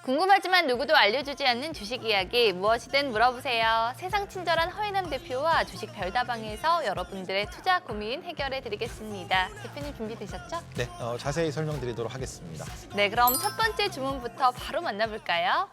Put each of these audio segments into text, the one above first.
궁금하지만 누구도 알려주지 않는 주식 이야기 무엇이든 물어보세요. 세상 친절한 허인남 대표와 주식 별다방에서 여러분들의 투자 고민 해결해 드리겠습니다. 대표님 준비되셨죠? 네, 자세히 설명드리도록 하겠습니다. 네, 그럼 첫 번째 주문부터 바로 만나볼까요?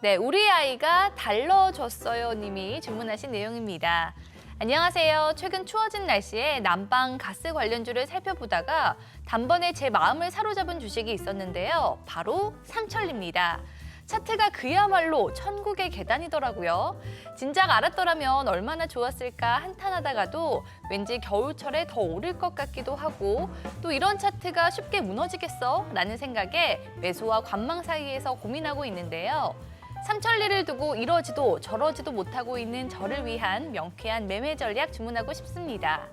네, 우리 아이가 달러줬어요 님이 주문하신 내용입니다. 안녕하세요. 최근 추워진 날씨에 난방 가스 관련주를 살펴보다가 단번에 제 마음을 사로잡은 주식이 있었는데요. 바로 삼천리입니다. 차트가 그야말로 천국의 계단이더라고요. 진작 알았더라면 얼마나 좋았을까 한탄하다가도 왠지 겨울철에 더 오를 것 같기도 하고 또 이런 차트가 쉽게 무너지겠어? 라는 생각에 매수와 관망 사이에서 고민하고 있는데요. 삼천리를 두고 이러지도 저러지도 못하고 있는 저를 위한 명쾌한 매매 전략 주문하고 싶습니다.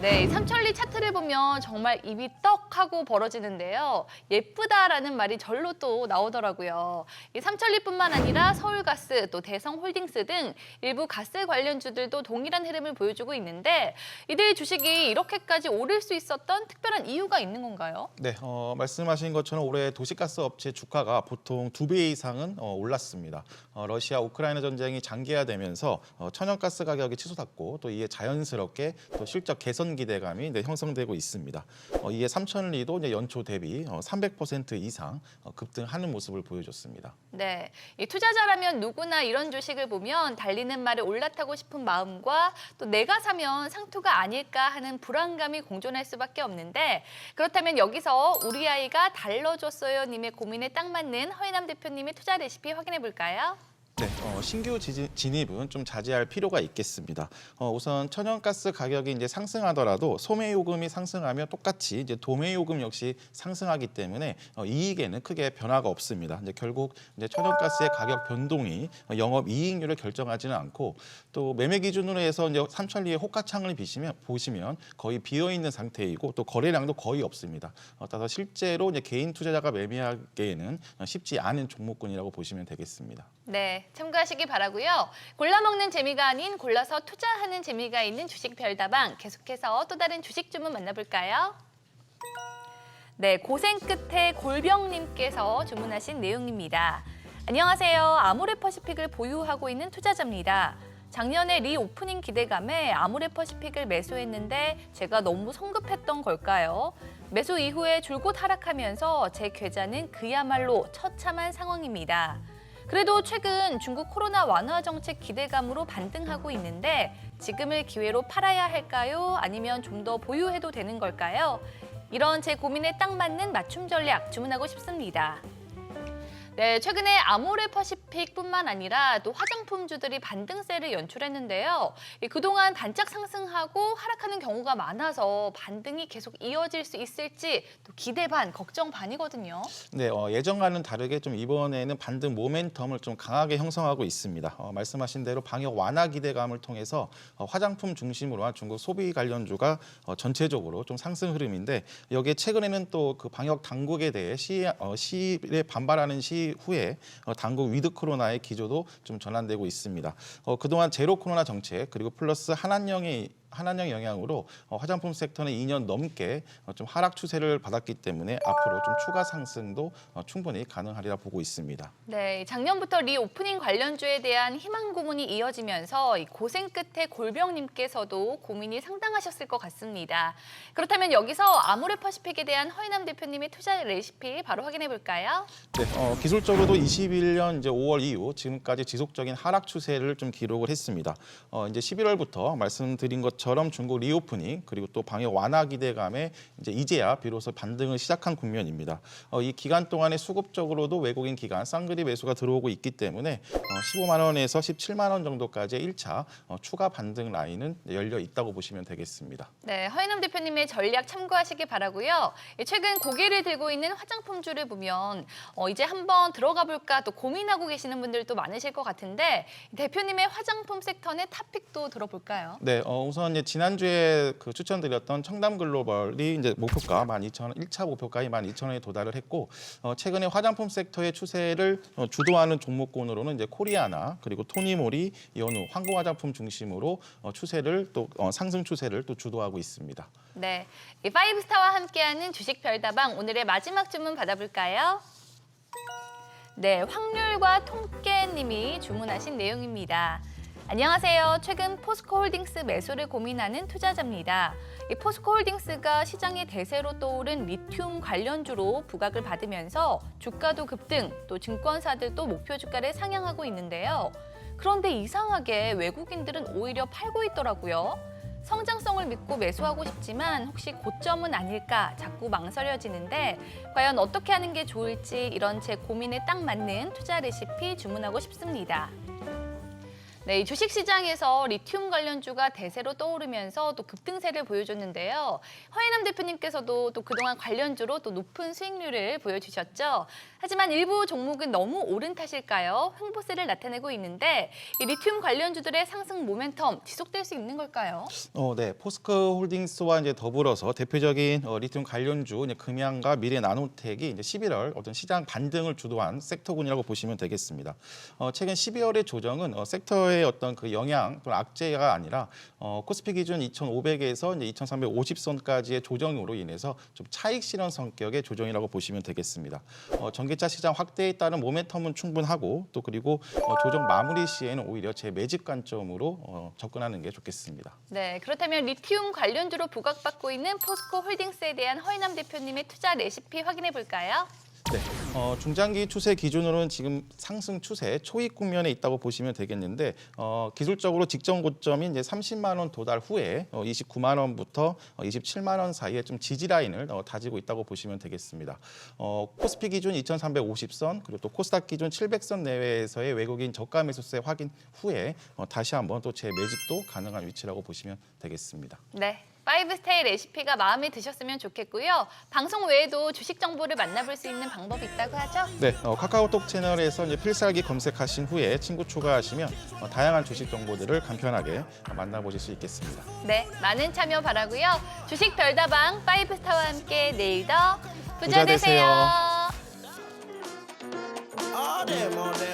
네, 삼천리 차트를 보면 정말 입이 떡 하고 벌어지는데요. 예쁘다라는 말이 절로 또 나오더라고요. 이 삼천리뿐만 아니라 서울가스, 또 대성홀딩스 등 일부 가스 관련주들도 동일한 흐름을 보여주고 있는데 이들 주식이 이렇게까지 오를 수 있었던 특별한 이유가 있는 건가요? 네, 말씀하신 것처럼 올해 도시가스 업체 주가가 보통 2배 이상은 올랐습니다. 러시아 우크라이나 전쟁이 장기화되면서 천연가스 가격이 치솟았고 또 이에 자연스럽게 또 실적 개선 기대감이 형성되고 있습니다. 이에 삼천리도 이제 연초 대비 300% 이상 급등하는 모습을 보여줬습니다. 네, 이 투자자라면 누구나 이런 주식을 보면 달리는 말에 올라타고 싶은 마음과 또 내가 사면 상투가 아닐까 하는 불안감이 공존할 수밖에 없는데 그렇다면 여기서 우리 아이가 달러줬어요 님의 고민에 딱 맞는 허인남 대표님의 투자 레시피 확인해 볼까요? 네, 신규 진입은 좀 자제할 필요가 있겠습니다. 우선 천연가스 가격이 이제 상승하더라도 소매요금이 상승하면 똑같이 이제 도매요금 역시 상승하기 때문에 이익에는 크게 변화가 없습니다. 이제 결국 이제 천연가스의 가격 변동이 영업 이익률을 결정하지는 않고 또 매매 기준으로 해서 이제 삼천리의 호가창을 보시면 거의 비어 있는 상태이고 또 거래량도 거의 없습니다. 따라서 실제로 이제 개인 투자자가 매매하기에는 쉽지 않은 종목군이라고 보시면 되겠습니다. 네, 참고하시기 바라고요. 골라 먹는 재미가 아닌 골라서 투자하는 재미가 있는 주식 별다방 계속해서 또 다른 주식 주문 만나볼까요? 네, 고생 끝에 골병님께서 주문하신 내용입니다. 안녕하세요. 아모레퍼시픽을 보유하고 있는 투자자입니다. 작년에 리오프닝 기대감에 아모레퍼시픽을 매수했는데 제가 너무 성급했던 걸까요? 매수 이후에 줄곧 하락하면서 제 계좌는 그야말로 처참한 상황입니다. 그래도 최근 중국 코로나 완화 정책 기대감으로 반등하고 있는데 지금을 기회로 팔아야 할까요? 아니면 좀 더 보유해도 되는 걸까요? 이런 제 고민에 딱 맞는 맞춤 전략 주문하고 싶습니다. 네, 최근에 아모레퍼시픽뿐만 아니라 또 화장품주들이 반등세를 연출했는데요. 그동안 반짝 상승하고 하락하는 경우가 많아서 반등이 계속 이어질 수 있을지 또 기대 반, 걱정 반이거든요. 네, 예전과는 다르게 좀 이번에는 반등 모멘텀을 좀 강하게 형성하고 있습니다. 말씀하신 대로 방역 완화 기대감을 통해서 화장품 중심으로 한 중국 소비 관련주가 전체적으로 좀 상승 흐름인데 여기에 최근에는 또 그 방역 당국에 대해 시일에 반발하는 후에 당국 위드 코로나의 기조도 좀 전환되고 있습니다. 그동안 제로 코로나 정책 그리고 플러스 한한령 영향으로 화장품 섹터는 2년 넘게 좀 하락 추세를 받았기 때문에 앞으로 좀 추가 상승도 충분히 가능하리라 보고 있습니다. 네, 작년부터 리오프닝 관련주에 대한 희망 고문이 이어지면서 이 고생 끝에 골병님께서도 고민이 상당하셨을 것 같습니다. 그렇다면 여기서 아모레퍼시픽에 대한 허인남 대표님의 투자 레시피 바로 확인해 볼까요? 네, 기술적으로도 21년 이제 5월 이후 지금까지 지속적인 하락 추세를 좀 기록을 했습니다. 이제 11월부터 말씀드린 것처럼 중국 리오프닝 그리고 또 방역 완화 기대감에 이제야 비로소 반등을 시작한 국면입니다. 이 기간 동안에 수급적으로도 외국인 기관 쌍그리 매수가 들어오고 있기 때문에 15만 원에서 17만 원 정도까지의 1차 추가 반등 라인은 열려 있다고 보시면 되겠습니다. 네, 허인남 대표님의 전략 참고하시기 바라고요. 최근 고개를 들고 있는 화장품주를 보면 이제 한번 들어가 볼까 또 고민하고 계시는 분들도 많으실 것 같은데 대표님의 화장품 섹터 내 탑픽도 들어볼까요? 네, 우선 이제 지난주에 그 추천드렸던 청담글로벌이 이제 목표가 12,000원, 1차 목표가에 12,000원에 도달을 했고 최근에 화장품 섹터의 추세를 주도하는 종목군으로는 이제 코리아나 그리고 토니모리, 연우, 황금 화장품 중심으로 추세를 또 상승 추세를 또 주도하고 있습니다. 네, 이 파이브스타와 함께하는 주식 별다방 오늘의 마지막 주문 받아볼까요? 네, 확률과 통깨님이 주문하신 내용입니다. 안녕하세요. 최근 포스코홀딩스 매수를 고민하는 투자자입니다. 이 포스코홀딩스가 시장의 대세로 떠오른 리튬 관련주로 부각을 받으면서 주가도 급등, 또 증권사들도 목표 주가를 상향하고 있는데요. 그런데 이상하게 외국인들은 오히려 팔고 있더라고요. 성장성을 믿고 매수하고 싶지만 혹시 고점은 아닐까 자꾸 망설여지는데 과연 어떻게 하는 게 좋을지 이런 제 고민에 딱 맞는 투자 레시피 주문하고 싶습니다. 네, 이 주식시장에서 리튬 관련주가 대세로 떠오르면서 또 급등세를 보여줬는데요. 허인남 대표님께서도 또 그동안 관련주로 또 높은 수익률을 보여주셨죠. 하지만 일부 종목은 너무 오른 탓일까요? 횡보세를 나타내고 있는데 이 리튬 관련주들의 상승 모멘텀 지속될 수 있는 걸까요? 네, 포스코홀딩스와 이제 더불어서 대표적인 리튬 관련주 이제 금양과 미래나노텍이 이제 11월 어떤 시장 반등을 주도한 섹터군이라고 보시면 되겠습니다. 최근 12월의 조정은 섹터의 어떤 그 영향 또는 악재가 아니라 코스피 기준 2,500에서 이제 2,350선까지의 조정으로 인해서 좀 차익 실현 성격의 조정이라고 보시면 되겠습니다. 전기차 시장 확대에 따른 모멘텀은 충분하고 또 그리고 조정 마무리 시에는 오히려 제 매집 관점으로 접근하는 게 좋겠습니다. 네, 그렇다면 리튬 관련주로 부각받고 있는 포스코홀딩스에 대한 허인남 대표님의 투자 레시피 확인해 볼까요? 네, 중장기 추세 기준으로는 지금 상승 추세 초입 국면에 있다고 보시면 되겠는데 기술적으로 직전 고점이 이제 30만 원 도달 후에 29만 원부터 27만 원 사이에 좀 지지 라인을 다지고 있다고 보시면 되겠습니다. 코스피 기준 2,350선 그리고 또 코스닥 기준 700선 내외에서의 외국인 저가 매수세 확인 후에 다시 한번 또 재매집도 가능한 위치라고 보시면 되겠습니다. 네. 5스테이 레시피가 마음에 드셨으면 좋겠고요. 방송 외에도 주식 정보를 만나볼 수 있는 방법이 있다고 하죠? 네, 카카오톡 채널에서 이제 필살기 검색하신 후에 친구 추가하시면 다양한 주식 정보들을 간편하게 만나보실 수 있겠습니다. 네, 많은 참여 바라고요. 주식 별다방 5스타와 함께 내일 더 부자 부자 되세요. 되세요. all day,